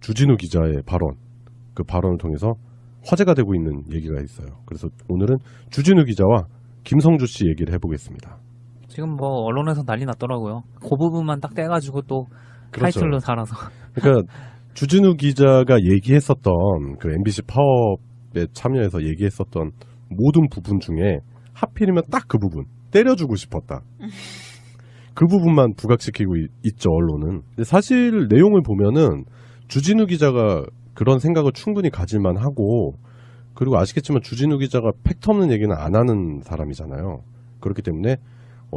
주진우 기자의 발언, 그 발언을 통해서 화제가 되고 있는 얘기가 있어요. 그래서 오늘은 주진우 기자와 김성주 씨 얘기를 해보겠습니다. 지금 뭐 언론에서 난리 났더라고요. 그 부분만 딱 떼가지고 또 그렇죠. 타이틀로 달아서. 그러니까 주진우 기자가 얘기했었던 그 MBC 파업에 참여해서 얘기했었던 모든 부분 중에 하필이면 딱 그 부분 때려주고 싶었다. 그 부분만 부각시키고 있죠, 언론은. 근데 사실 내용을 보면은 주진우 기자가 그런 생각을 충분히 가질만 하고, 그리고 아시겠지만 주진우 기자가 팩트 없는 얘기는 안 하는 사람이잖아요. 그렇기 때문에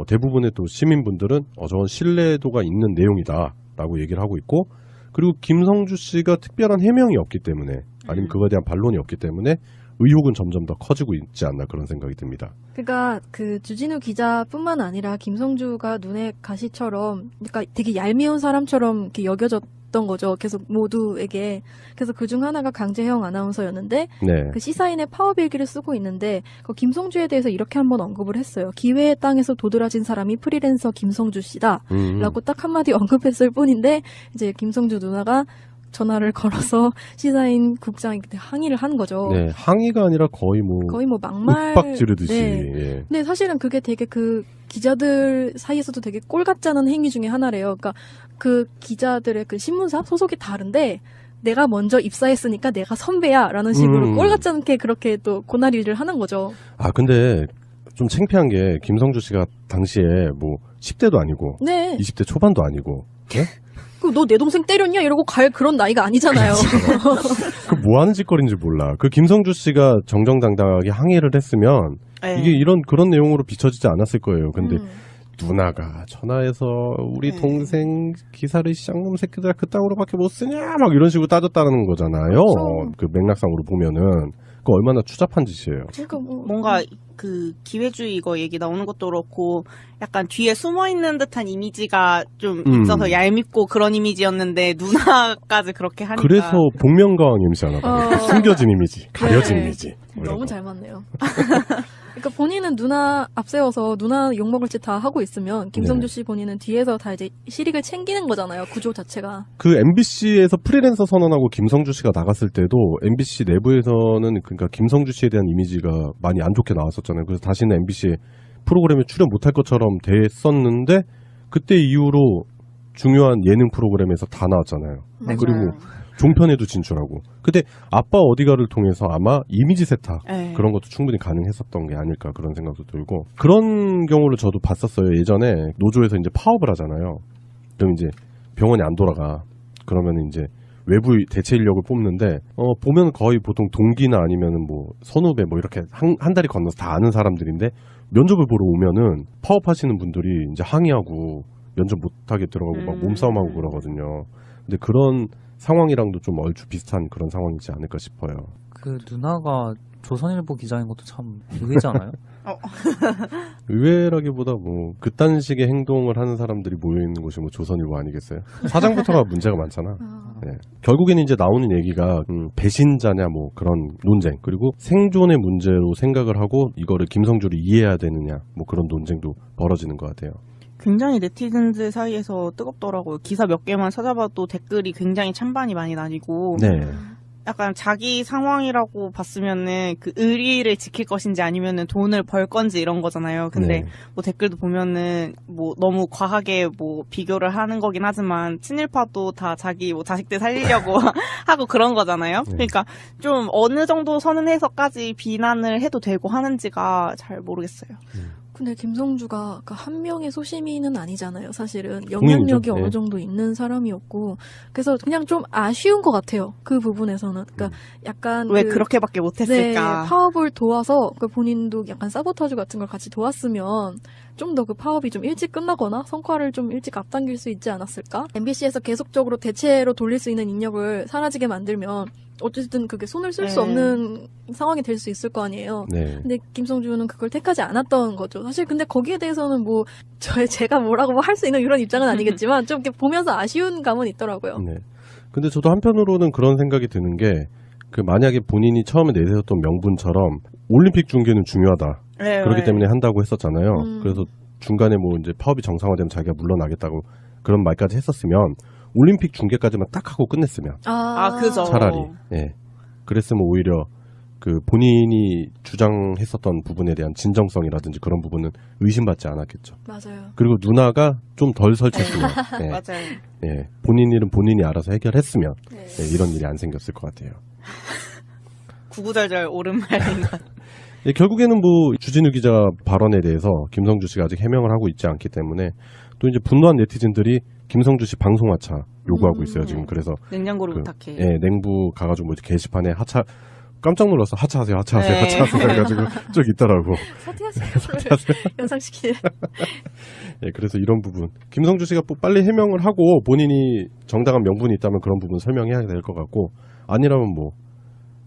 대부분의 또 시민분들은 저건 신뢰도가 있는 내용이다라고 얘기를 하고 있고, 그리고 김성주 씨가 특별한 해명이 없기 때문에, 아니면 그거에 대한 반론이 없기 때문에 의혹은 점점 더 커지고 있지 않나 그런 생각이 듭니다. 그러니까 그 주진우 기자뿐만 아니라 김성주가 눈에 가시처럼, 그러니까 되게 얄미운 사람처럼 이렇게 여겨졌던 거죠. 계속 모두에게. 그래서 그중 하나가 강재형 아나운서였는데, 네. 그 시사인의 파업 일기를 쓰고 있는데, 그 김성주에 대해서 이렇게 한번 언급을 했어요. 기회의 땅에서 도드라진 사람이 프리랜서 김성주 씨다. 라고 딱 한마디 언급했을 뿐인데, 이제 김성주 누나가 전화를 걸어서 시사인 국장한테 항의를 한 거죠. 네, 항의가 아니라 거의 뭐 막말. 윽박 지르듯이. 네. 예. 근데 사실은 그게 되게 그 기자들 사이에서도 되게 꼴 같지 않은 행위 중에 하나래요. 그러니까 그 기자들의 그 신문사 소속이 다른데, 내가 먼저 입사했으니까 내가 선배야라는 식으로 꼴 같지 않게 그렇게 또 고나리를 하는 거죠. 아, 근데 좀 창피한 게 김성주 씨가 당시에 뭐 10대도 아니고, 네. 20대 초반도 아니고, 네? 너 내 동생 때렸냐? 이러고 갈 그런 나이가 아니잖아요. 그 뭐 하는 짓거리인지 몰라. 그 김성주 씨가 정정당당하게 항의를 했으면 이게 그런 내용으로 비춰지지 않았을 거예요. 근데 누나가 전화해서 우리 동생 기사를 시장놈 새끼들 그 땅으로밖에 못 쓰냐? 막 이런 식으로 따졌다는 거잖아요. 그렇죠. 그 맥락상으로 보면은. 그 얼마나 추잡한 짓이에요. 그러니까 뭔가 그 기회주의 이거 얘기 나오는 것도 그렇고 약간 뒤에 숨어있는 듯한 이미지가 좀 있어서 얄밉고 그런 이미지였는데 누나까지 그렇게 하니까. 그래서 복면가왕 이미지 하나 봐. 숨겨진 이미지, 가려진 네. 이미지. 너무 잘 맞네요. 그러니까 본인은 누나 앞세워서 누나 욕먹을 짓 다 하고 있으면 김성주 씨 본인은 뒤에서 다 이제 실익을 챙기는 거잖아요. 구조 자체가. 그 MBC에서 프리랜서 선언하고 김성주 씨가 나갔을 때도 MBC 내부에서는 그러니까 김성주 씨에 대한 이미지가 많이 안 좋게 나왔었잖아요. 그래서 다시는 MBC 프로그램에 출연 못할 것처럼 됐었는데 그때 이후로 중요한 예능 프로그램에서 다 나왔잖아요. 맞아요. 그리고 종편에도 진출하고. 근데 아빠 어디가를 통해서 아마 이미지 세탁 그런 것도 충분히 가능했었던 게 아닐까 그런 생각도 들고. 그런 경우를 저도 봤었어요. 예전에 노조에서 이제 파업을 하잖아요. 그럼 이제 병원이 안 돌아가. 그러면 이제 외부 대체 인력을 뽑는데 보면 거의 보통 동기나 아니면은 뭐 선후배 뭐 이렇게 한 다리 건너서 다 아는 사람들인데 면접을 보러 오면은 파업하시는 분들이 이제 항의하고 면접 못하게 들어가고 막 몸싸움하고 그러거든요. 근데 그런 상황이랑도 좀 얼추 비슷한 그런 상황이지 않을까 싶어요. 그 누나가 조선일보 기자인 것도 참 의외지 않아요? 의외라기보다 뭐 그딴 식의 행동을 하는 사람들이 모여있는 곳이 뭐 조선일보 아니겠어요? 사장부터가 문제가 많잖아. 네. 결국에는 이제 나오는 얘기가 배신자냐 뭐 그런 논쟁, 그리고 생존의 문제로 생각을 하고 이거를 김성주를 이해해야 되느냐 뭐 그런 논쟁도 벌어지는 것 같아요. 굉장히 네티즌들 사이에서 뜨겁더라고요. 기사 몇 개만 찾아봐도 댓글이 굉장히 찬반이 많이 나뉘고 네. 약간 자기 상황이라고 봤으면은 그 의리를 지킬 것인지 아니면은 돈을 벌 건지 이런 거잖아요. 근데 네. 뭐 댓글도 보면은 뭐 너무 과하게 뭐 비교를 하는 거긴 하지만 친일파도 다 자기 뭐 자식들 살리려고 하고 그런 거잖아요. 그러니까 좀 어느 정도 선언해서까지 비난을 해도 되고 하는지가 잘 모르겠어요. 근데 김성주가 한 명의 소시민은 아니잖아요. 사실은 영향력이 어느 정도 있는 사람이었고, 그래서 그냥 좀 아쉬운 것 같아요. 그 부분에서는. 그러니까 약간 왜 그렇게밖에 못했을까? 네, 파업을 도와서 본인도 약간 사보타주 같은 걸 같이 도왔으면 좀 더 그 파업이 좀 일찍 끝나거나 성과를 좀 일찍 앞당길 수 있지 않았을까? MBC에서 계속적으로 대체로 돌릴 수 있는 인력을 사라지게 만들면 어쨌든 그게 손을 쓸 수 없는 상황이 될 수 있을 거 아니에요. 네. 근데 김성주는 그걸 택하지 않았던 거죠. 사실 근데 거기에 대해서는 뭐 제가 뭐라고 할 수 있는 이런 입장은 아니겠지만 좀 이렇게 보면서 아쉬운 감은 있더라고요. 네. 근데 저도 한편으로는 그런 생각이 드는 게 그 만약에 본인이 처음에 내세웠던 명분처럼 올림픽 중계는 중요하다. 네, 그렇기 네. 때문에 한다고 했었잖아요. 그래서 중간에 뭐 이제 파업이 정상화되면 자기가 물러나겠다고 그런 말까지 했었으면 올림픽 중계까지만 딱 하고 끝냈으면 그죠. 차라리 예. 그랬으면 오히려 그 본인이 주장했었던 부분에 대한 진정성이라든지 그런 부분은 의심받지 않았겠죠. 맞아요. 그리고 누나가 좀 덜 설쳤으면 예. 맞아요. 예. 본인 일은 본인이 알아서 해결했으면 네. 예, 이런 일이 안 생겼을 것 같아요. 구구절절 옳은 말인 것. 예, 결국에는 뭐 주진우 기자 발언에 대해서 김성주 씨가 아직 해명을 하고 있지 않기 때문에 또 이제 분노한 네티즌들이 김성주 씨 방송 하차 요구하고 있어요. 지금 그래서 냉장고를 그, 부탁해. 예, 냉부 가가지고 뭐 게시판에 하차 깜짝 놀라서 하차하세요, 하차하세요, 네. 하차하세요 해가지고 쭉 있더라고. 사퇴하세요. 연상시키는. 예, 그래서 이런 부분 김성주 씨가 뭐 빨리 해명을 하고 본인이 정당한 명분이 있다면 그런 부분 설명해야 될 것 같고 아니라면 뭐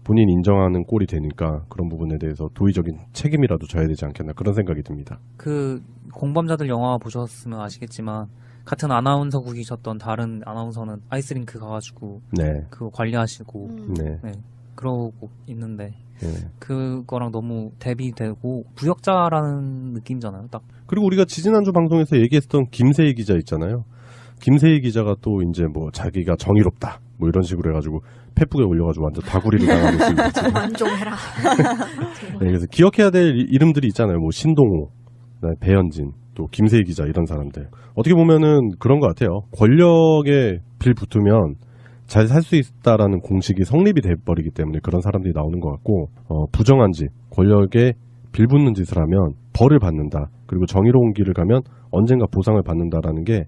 본인 인정하는 꼴이 되니까 그런 부분에 대해서 도의적인 책임이라도 져야 되지 않겠나 그런 생각이 듭니다. 그 공범자들 영화 보셨으면 아시겠지만 같은 아나운서국이셨던 다른 아나운서는 아이스링크 가가지고 네, 그거 관리하시고 네, 그러고 있는데 네. 그거랑 너무 대비되고 부역자라는 느낌이잖아요. 딱 그리고 우리가 지지난주 방송에서 얘기했던 김세희 기자 있잖아요. 김세희 기자가 또 이제 뭐 자기가 정의롭다 뭐 이런 식으로 해가지고 페북에 올려가지고 완전 다구리를 당하고 있습니다. 지금. 완종해라. 네, 그래서 기억해야 될 이름들이 있잖아요. 뭐 신동호, 그다음에 배현진, 또 김세희 기자 이런 사람들. 어떻게 보면은 그런 것 같아요. 권력에 빌 붙으면 잘 살 수 있다라는 공식이 성립이 돼버리기 때문에 그런 사람들이 나오는 것 같고 부정한 짓, 권력에 빌붙는 짓을 하면 벌을 받는다. 그리고 정의로운 길을 가면 언젠가 보상을 받는다라는 게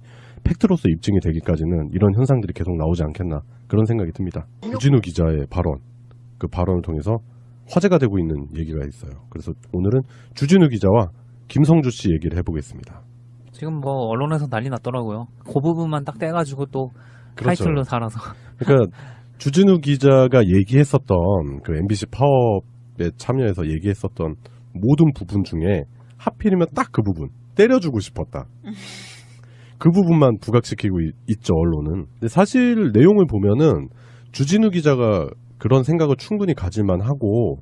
팩트로서 입증이 되기까지는 이런 현상들이 계속 나오지 않겠나 그런 생각이 듭니다. 유진우 기자의 발언, 그 발언을 통해서 화제가 되고 있는 얘기가 있어요. 그래서 오늘은 주진우 기자와 김성주 씨 얘기를 해보겠습니다. 지금 뭐 언론에서 난리 났더라고요. 그 부분만 딱 떼가지고 또 그렇죠. 타이틀로 달아서. 그러니까 주진우 기자가 얘기했었던 그 MBC 파업에 참여해서 얘기했었던 모든 부분 중에 하필이면 딱 그 부분 때려주고 싶었다. 그 부분만 부각시키고 있죠, 언론은. 근데 사실 내용을 보면은 주진우 기자가 그런 생각을 충분히 가질만 하고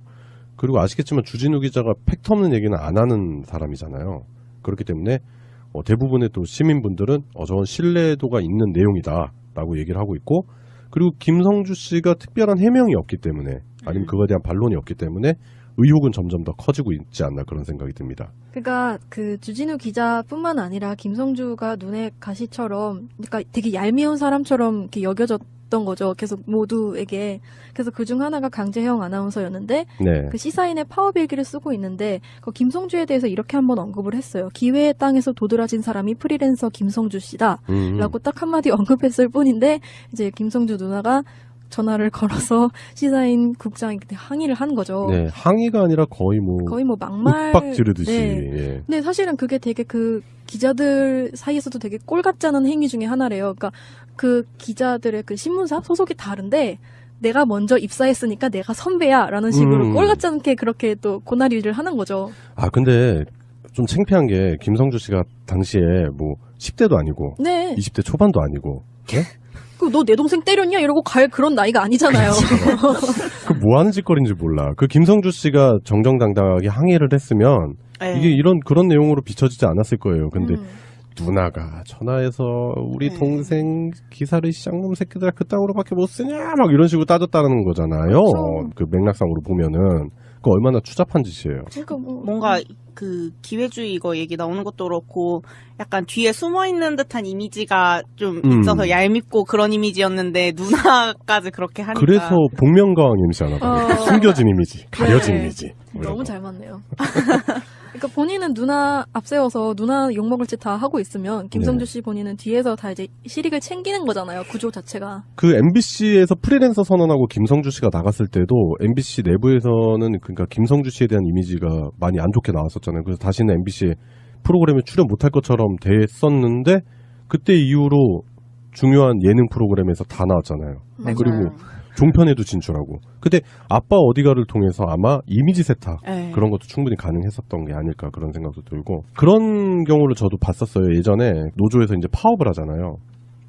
그리고 아시겠지만 주진우 기자가 팩트 없는 얘기는 안 하는 사람이잖아요. 그렇기 때문에 대부분의 또 시민분들은 저건 신뢰도가 있는 내용이다라고 얘기를 하고 있고 그리고 김성주 씨가 특별한 해명이 없기 때문에 아니면 그거에 대한 반론이 없기 때문에 의혹은 점점 더 커지고 있지 않나 그런 생각이 듭니다. 그러니까 그 주진우 기자뿐만 아니라 김성주가 눈에 가시처럼 그러니까 되게 얄미운 사람처럼 이렇게 여겨졌던 거죠. 계속 모두에게. 그래서 그중 하나가 강재형 아나운서였는데 네. 그 시사인의 파업일기를 쓰고 있는데 그 김성주에 대해서 이렇게 한번 언급을 했어요. 기회의 땅에서 도드라진 사람이 프리랜서 김성주 씨다 라고 딱 한마디 언급했을 뿐인데 이제 김성주 누나가 전화를 걸어서 시사인 국장이 그때 항의를 한 거죠. 네, 항의가 아니라 거의 뭐 막말. 윽박 지르듯이. 네. 예. 근데 사실은 그게 되게 그 기자들 사이에서도 되게 꼴 같지 않은 행위 중에 하나래요. 그러니까 그 기자들의 그 신문사 소속이 다른데 내가 먼저 입사했으니까 내가 선배야라는 식으로 꼴 같지 않게 그렇게 또 고나리를 하는 거죠. 아 근데 좀 창피한 게 김성주 씨가 당시에 뭐 10대도 아니고 네. 20대 초반도 아니고 네? 너 내 동생 때렸냐? 이러고 갈 그런 나이가 아니잖아요. 그 뭐 하는 짓거리인지 몰라. 그 김성주 씨가 정정당당하게 항의를 했으면 이게 그런 내용으로 비춰지지 않았을 거예요. 근데 누나가 전화해서 우리 동생 기사를 시장놈 새끼들 그 땅으로밖에 못 쓰냐 막 이런 식으로 따졌다는 거잖아요. 그렇죠. 그 맥락상으로 보면은 그 얼마나 추잡한 짓이에요. 그러니까 뭔가 그 기회주의 이거 얘기 나오는 것도 그렇고 약간 뒤에 숨어 있는 듯한 이미지가 좀 있어서 얄밉고 그런 이미지였는데 누나까지 그렇게 하니까 그래서 복면가왕 MC 하나 봐요. 숨겨진 이미지, 가려진 네. 이미지. 뭐 이런 너무 거. 잘 맞네요. 그러니까 본인은 누나 앞세워서 누나 욕먹을 짓 다 하고 있으면 김성주 씨 본인은 뒤에서 다 이제 실익을 챙기는 거잖아요. 구조 자체가. 그 MBC에서 프리랜서 선언하고 김성주 씨가 나갔을 때도 MBC 내부에서는 그러니까 김성주 씨에 대한 이미지가 많이 안 좋게 나왔었잖아요. 그래서 다시는 MBC 프로그램에 출연 못할 것처럼 됐었는데 그때 이후로 중요한 예능 프로그램에서 다 나왔잖아요. 네, 그리고 종편에도 진출하고. 근데 아빠 어디가를 통해서 아마 이미지 세탁 네. 그런 것도 충분히 가능했었던 게 아닐까 그런 생각도 들고 그런 경우를 저도 봤었어요. 예전에 노조에서 이제 파업을 하잖아요.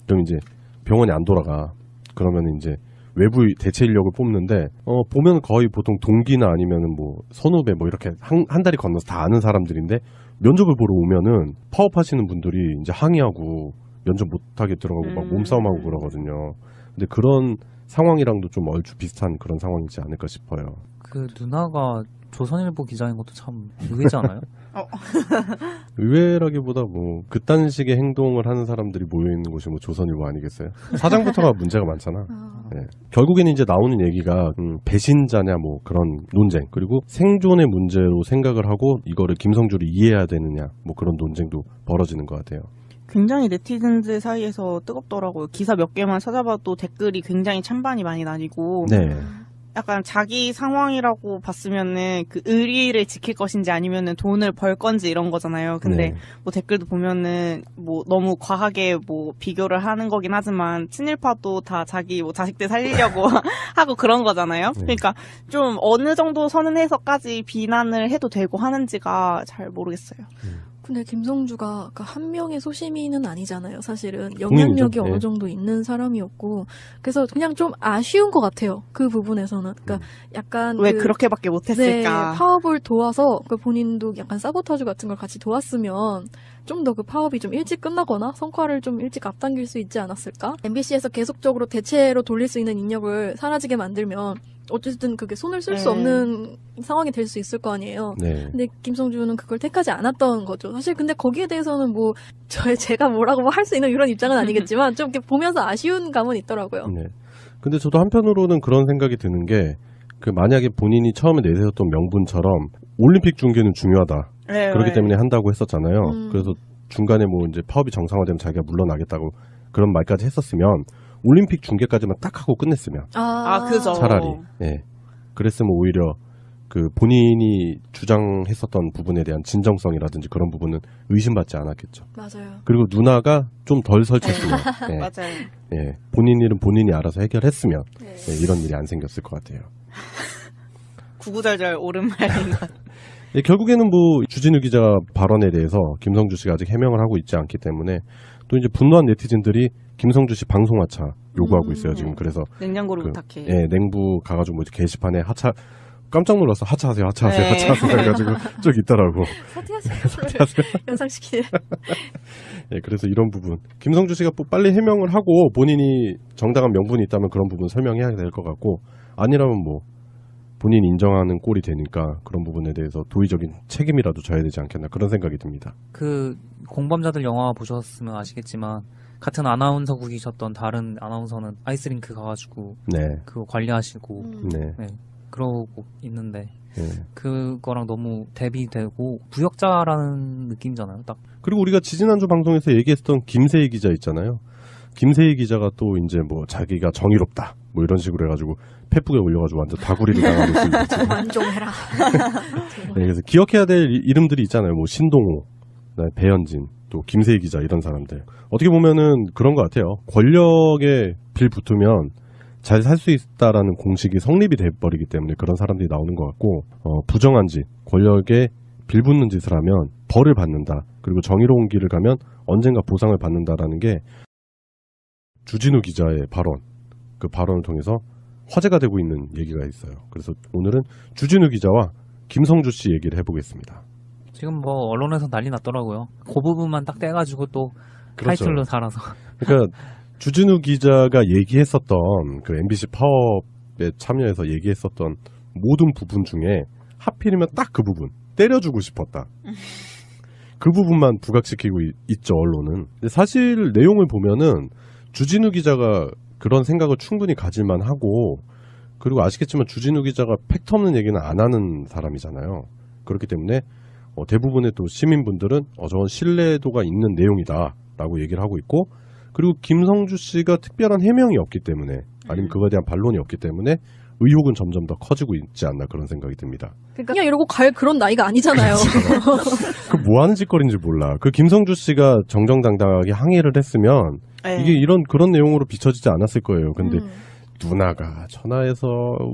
그럼 이제 병원이 안 돌아가. 그러면 이제 외부 대체 인력을 뽑는데 보면 거의 보통 동기나 아니면은 뭐 선후배 뭐 이렇게 한 다리 건너서 다 아는 사람들인데 면접을 보러 오면은 파업하시는 분들이 이제 항의하고 면접 못하게 들어가고 막 몸싸움하고 그러거든요. 근데 그런 상황이랑도 좀 얼추 비슷한 그런 상황이지 않을까 싶어요. 그 누나가 조선일보 기자인 것도 참 의외지 않아요? 의외라기보다 뭐 그딴 식의 행동을 하는 사람들이 모여있는 곳이 뭐 조선일보 아니겠어요? 사장부터가 문제가 많잖아. 네. 결국에는 이제 나오는 얘기가 배신자냐 뭐 그런 논쟁, 그리고 생존의 문제로 생각을 하고 이거를 김성주를 이해해야 되느냐 뭐 그런 논쟁도 벌어지는 것 같아요. 굉장히 네티즌들 사이에서 뜨겁더라고요. 기사 몇 개만 찾아봐도 댓글이 굉장히 찬반이 많이 나뉘고 네. 약간 자기 상황이라고 봤으면은 그 의리를 지킬 것인지 아니면은 돈을 벌 건지 이런 거잖아요. 근데 네. 뭐 댓글도 보면은 뭐 너무 과하게 뭐 비교를 하는 거긴 하지만 친일파도 다 자기 뭐 자식들 살리려고 하고 그런 거잖아요. 네. 그러니까 좀 어느 정도 선은 해서까지 비난을 해도 되고 하는지가 잘 모르겠어요. 근데 김성주가 한 명의 소시민은 아니잖아요. 사실은 국민이죠. 영향력이 네. 어느 정도 있는 사람이었고, 그래서 그냥 좀 아쉬운 것 같아요. 그 부분에서는. 그러니까 약간 왜 그렇게밖에 못했을까? 네, 파업을 도와서 본인도 약간 사보타주 같은 걸 같이 도왔으면 좀 더 그 파업이 좀 일찍 끝나거나 성과를 좀 일찍 앞당길 수 있지 않았을까? MBC에서 계속적으로 대체로 돌릴 수 있는 인력을 사라지게 만들면 어쨌든 그게 손을 쓸 수 없는 상황이 될 수 있을 거 아니에요. 네. 근데 김성주는 그걸 택하지 않았던 거죠. 사실 근데 거기에 대해서는 뭐 제가 뭐라고 할 수 있는 이런 입장은 아니겠지만 좀 이렇게 보면서 아쉬운 감은 있더라고요. 네. 근데 저도 한편으로는 그런 생각이 드는 게, 그 만약에 본인이 처음에 내세웠던 명분처럼 올림픽 중계는 중요하다. 네, 그렇기 네. 때문에 한다고 했었잖아요. 그래서 중간에 뭐 이제 파업이 정상화되면 자기가 물러나겠다고 그런 말까지 했었으면 올림픽 중계까지만 딱 하고 끝냈으면 그죠. 차라리 예. 그랬으면 오히려 그 본인이 주장했었던 부분에 대한 진정성이라든지 그런 부분은 의심받지 않았겠죠. 맞아요. 그리고 누나가 좀 덜 설쳤으면 예. 맞아요. 예. 본인 일은 본인이 알아서 해결했으면 네. 예, 이런 일이 안 생겼을 것 같아요. 구구절절 옳은 말인 것 같아요. 예, 결국에는 뭐 주진우 기자 발언에 대해서 김성주 씨가 아직 해명을 하고 있지 않기 때문에 또 이제 분노한 네티즌들이 김성주 씨 방송 하차 요구하고 있어요 지금. 그래서 냉장고를 그, 부탁해. 예, 냉부 가가지고 뭐 게시판에 하차, 깜짝 놀랐어. 하차하세요, 하차하세요, 네. 하차하세요 해가지고 쭉 있더라고. 사퇴하세요. 연상시키네. 예, 그래서 이런 부분 김성주 씨가 뭐 빨리 해명을 하고 본인이 정당한 명분이 있다면 그런 부분 설명해야 될 것 같고, 아니라면 뭐 본인이 인정하는 꼴이 되니까 그런 부분에 대해서 도의적인 책임이라도 져야 되지 않겠나 그런 생각이 듭니다. 그 공범자들 영화 보셨으면 아시겠지만 같은 아나운서국이셨던 다른 아나운서는 아이스링크 가가지고 네, 그거 관리하시고 네, 그러고 있는데 네. 그거랑 너무 대비되고 부역자라는 느낌이잖아요. 딱 그리고 우리가 지지난주 방송에서 얘기했던 김세희 기자 있잖아요. 김세희 기자가 또 이제 뭐 자기가 정의롭다 뭐 이런 식으로 해가지고 페북에 올려가지고 완전 다구리를 당하고 있습니다. 지금. 완종해라. 네, 그래서 기억해야 될 이름들이 있잖아요. 뭐 신동호, 그다음에 배현진, 또 김세희 기자 이런 사람들. 어떻게 보면은 그런 것 같아요. 권력에 빌붙으면 잘 살 수 있다라는 공식이 성립이 돼버리기 때문에 그런 사람들이 나오는 것 같고, 부정한 짓, 권력에 빌붙는 짓을 하면 벌을 받는다. 그리고 정의로운 길을 가면 언젠가 보상을 받는다라는 게 주진우 기자의 발언, 그 발언을 통해서 화제가 되고 있는 얘기가 있어요. 그래서 오늘은 주진우 기자와 김성주 씨 얘기를 해보겠습니다. 지금 뭐 언론에서 난리 났더라고요. 그 부분만 딱 떼가지고 또 그렇죠. 타이틀로 달아서 그러니까 주진우 기자가 얘기했었던 그 MBC 파업에 참여해서 얘기했었던 모든 부분 중에 하필이면 딱 그 부분 때려주고 싶었다. 그 부분만 부각시키고 있죠, 언론은. 근데 사실 내용을 보면은 주진우 기자가 그런 생각을 충분히 가질만 하고, 그리고 아시겠지만 주진우 기자가 팩트 없는 얘기는 안 하는 사람이잖아요. 그렇기 때문에 대부분의 또 시민분들은 저건 신뢰도가 있는 내용이다라고 얘기를 하고 있고, 그리고 김성주 씨가 특별한 해명이 없기 때문에, 아니면 그거에 대한 반론이 없기 때문에 의혹은 점점 더 커지고 있지 않나 그런 생각이 듭니다. 그러니까 그냥 이러고 갈 그런 나이가 아니잖아요. 그 뭐 하는 짓거리인지 몰라. 그 김성주 씨가 정정당당하게 항의를 했으면 이게 그런 내용으로 비춰지지 않았을 거예요. 근데 누나가 전화해서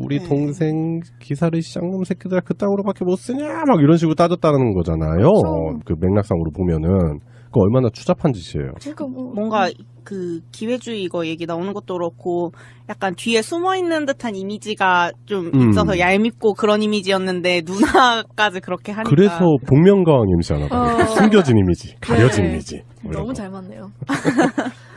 우리 동생 기사를 쌍놈 새끼들 그따구로밖에 못 쓰냐 막 이런 식으로 따졌다는 거잖아요. 그렇죠. 그 맥락상으로 보면은 그거 얼마나 추잡한 짓이에요. 그러니까 뭐 뭔가 그 기회주의 이거 얘기 나오는 것도 그렇고 약간 뒤에 숨어 있는 듯한 이미지가 좀 있어서 얄밉고 그런 이미지였는데 누나까지 그렇게 하니까 그래서 복면가왕 이미지 하나 봐. 숨겨진 이미지, 가려진 네. 이미지. 뭐 이런 너무 거. 잘 맞네요.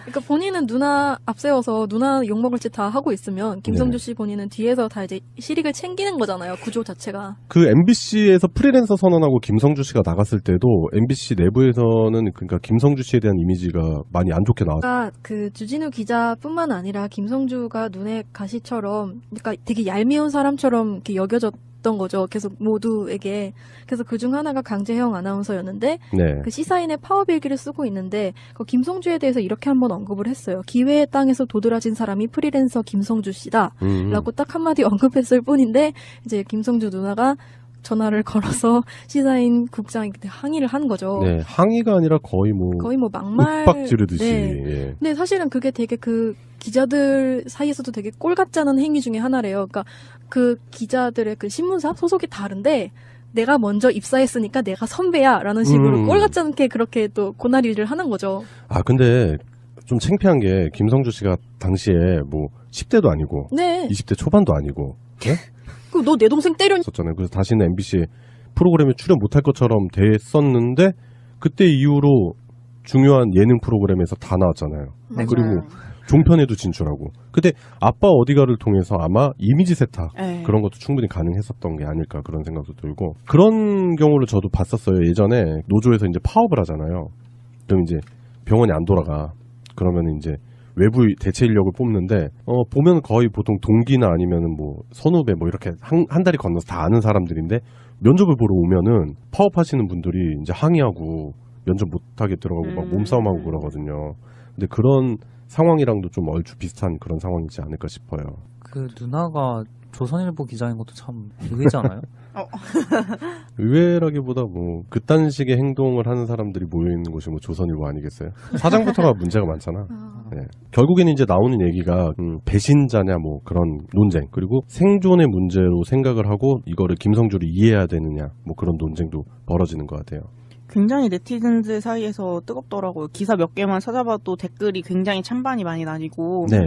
그러니까 본인은 누나 앞세워서 누나 욕먹을 짓 다 하고 있으면 김성주 씨 본인은 뒤에서 다 이제 실익을 챙기는 거잖아요. 구조 자체가. 그 MBC에서 프리랜서 선언하고 김성주 씨가 나갔을 때도 MBC 내부에서는 그러니까 김성주 씨에 대한 이미지가 많이 안 좋게 나왔어요. 그러니까 그 주진우 기자뿐만 아니라 김성주가 눈에 가시처럼 그러니까 되게 얄미운 사람처럼 이렇게 여겨졌던 거죠. 계속 모두에게. 그래서 그중 하나가 강재형 아나운서였는데 네. 그 시사인의 파업일기를 쓰고 있는데 그 김성주에 대해서 이렇게 한번 언급을 했어요. 기회의 땅에서 도드라진 사람이 프리랜서 김성주 씨다. 라고 딱 한마디 언급했을 뿐인데 이제 김성주 누나가 전화를 걸어서 시사인 국장한테 항의를 한 거죠. 네, 항의가 아니라 거의 뭐 막말. 윽박 지르듯이. 네. 예. 근데 사실은 그게 되게 그 기자들 사이에서도 되게 꼴 같지 않은 행위 중에 하나래요. 그러니까 그 기자들의 그 신문사 소속이 다른데 내가 먼저 입사했으니까 내가 선배야라는 식으로 꼴 같지 않게 그렇게 또 고나리를 하는 거죠. 아 근데 좀 창피한 게 김성주 씨가 당시에 뭐 10대도 아니고 네. 20대 초반도 아니고 네? 그 너 내 동생 때려. 있었잖아요. 그래서 다시는 MBC 프로그램에 출연 못할 것처럼 됐었는데 그때 이후로 중요한 예능 프로그램에서 다 나왔잖아요. 네, 그리고 종편에도 진출하고. 근데 아빠 어디가를 통해서 아마 이미지 세탁 네. 그런 것도 충분히 가능했었던 게 아닐까 그런 생각도 들고 그런 경우를 저도 봤었어요. 예전에 노조에서 이제 파업을 하잖아요. 그럼 이제 병원이 안 돌아가. 그러면 이제 외부 대체 인력을 뽑는데 보면 거의 보통 동기나 아니면은 뭐 선후배 뭐 이렇게 한 다리 건너서 다 아는 사람들인데 면접을 보러 오면은 파업하시는 분들이 이제 항의하고 면접 못하게 들어가고 막 몸싸움하고 그러거든요. 근데 그런 상황이랑도 좀 얼추 비슷한 그런 상황이지 않을까 싶어요. 그 누나가 조선일보 기자인 것도 참 의외지 않아요? 의외라기보다 뭐 그딴 식의 행동을 하는 사람들이 모여있는 곳이 뭐 조선일보 아니겠어요? 사장부터가 문제가 많잖아. 네. 결국에는 이제 나오는 얘기가 배신자냐 뭐 그런 논쟁 그리고 생존의 문제로 생각을 하고 이거를 김성주를 이해해야 되느냐 뭐 그런 논쟁도 벌어지는 것 같아요. 굉장히 네티즌들 사이에서 뜨겁더라고요. 기사 몇 개만 찾아봐도 댓글이 굉장히 찬반이 많이 나뉘고 네.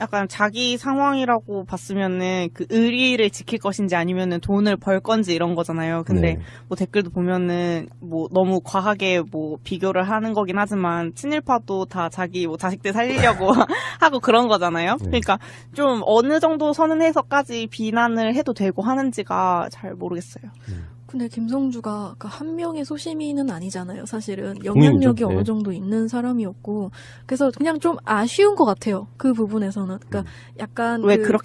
약간 자기 상황이라고 봤으면은 그 의리를 지킬 것인지 아니면은 돈을 벌 건지 이런 거잖아요. 근데 네. 뭐 댓글도 보면은 뭐 너무 과하게 뭐 비교를 하는 거긴 하지만 친일파도 다 자기 뭐 자식들 살리려고 하고 그런 거잖아요. 네. 그러니까 좀 어느 정도 선을 해서까지 비난을 해도 되고 하는지가 잘 모르겠어요. 근데 김성주가 한 명의 소시민은 아니잖아요. 사실은 영향력이 국민이죠. 어느 네. 정도 있는 사람이었고 그래서 그냥 좀 아쉬운 것 같아요. 그 부분에서는. 그러니까 약간 왜 그 그렇게